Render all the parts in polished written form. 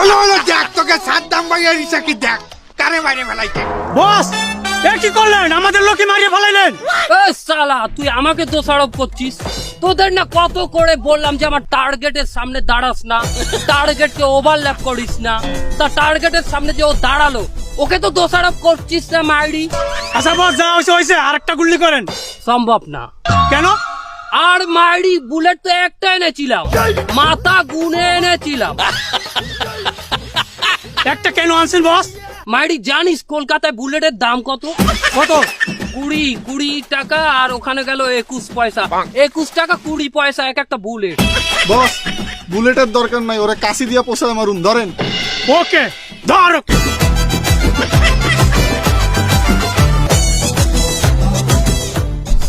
ওলো ওলো দেখ তোকে সাদ্দাম ভাইয়ের ইচ্ছা কি দেখ কারে মারে ফেলাইছে। বস এ কি করলেন? আমাদের লোকই মারিয়ে ফেলাইলেন। এ শালা তুই আমাকে দোষারোপ করছিস। তোদের না কত করে বললাম যে আমার টার্গেটের সামনে দাঁড়াস না, টার্গেটকে ওভারল্যাপ করিস না। তা টার্গেটের সামনে যে ও দাঁড়ালো ওকে তো দোষারোপ করছিস না মাইরি। আচ্ছা বস, যা হয়েছে হয়েছে, আর একটা গুলি করেন। সম্ভব না। কেন? আর মাইরি বুলেট তো একটা এনেছিলাম, মাথা গুনে এনেছিলাম। একটা কেন আনছেন বস? মাইরি জানিস কলকাতায় বুলেটের দাম কত? কত? 20 টাকা, আর ওখানে গেল 21 পয়সা। 21 টাকা 20 পয়সা এক একটা বুলেট। বস বুলেটের দরকার নাই, ওরা কাশি দিয়া পোষায় মারুন, ধরেন। ওকে ধর ওকে।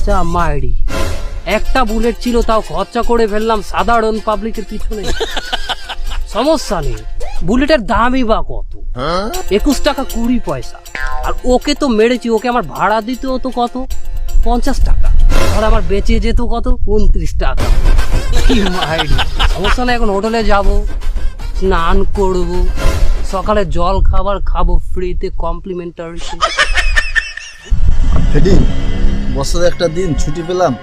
যা মাইরি, একটা বুলেট ছিল তাও খরচা করে ফেললাম সাধারণ পাবলিকের পিছনে। সমস্যা নেই, বুলেটের দামই বা কত? 21 টাকা 20 পয়সা। আর ওকে তো মেরেছি, ওকে আমার ভাড়া দিতে হতো কত? 50 টাকা। আর আমার বেঁচে যেত কত? 29 টাকা। কি মাইরি, সমস্যা নেই, এখন হোটেলে যাব, স্নান করব, সকালে জল খাবার খাবো ফ্রিতে, কমপ্লিমেন্টারি। ফেডি, বছরে একটা দিন ছুটি পেলাম,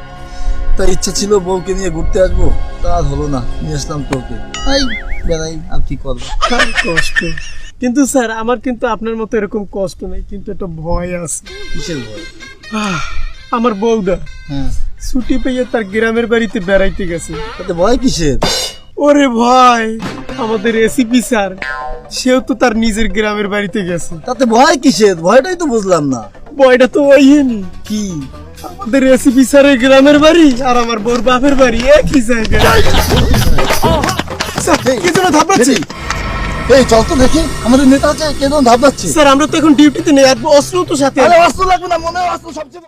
তা ইচ্ছা ছিল বউকে নিয়ে ঘুরতে আসবো, তা আর হলো না, নিয়ে আসলাম তোকে। এই বেড়াই, আর কি করবো। কষ্ট কিন্তু স্যার, আমার কিন্তু আপনার মতো এরকম কষ্ট নেই, কিন্তু একটা ভয় আছে। কিসের ভয়? আমার বউদা হ্যাঁ, ছুটি পেয়ে তার গ্রামের বাড়িতে বেড়াইতে গেছে। তাতে ভয় কিসের? ওরে ভাই, আমাদের এসিপি স্যার সেও তো তার নিজের গ্রামের বাড়িতে গেছে। তাতে ভয় কিসের? ভয়টাই তো বুঝলাম না। ভয়টা তো ওইনি, কি? আমাদের এসিপি স্যারের গ্রামের বাড়ি আর আমার বউর বাপের বাড়ি একই জায়গায়। স্যার, কি জন্য ধাপড়াচ্ছি? এই চল তো দেখি, আমাদের নেতা আছে, কেন ধাপ যাচ্ছে? স্যার আমরা তো এখন ডিউটিতে নেই, আর অস্ত্র তো সাথে। আরে অস্ত্র লাগবে না, মনে হয় অস্ত্র সবচেয়ে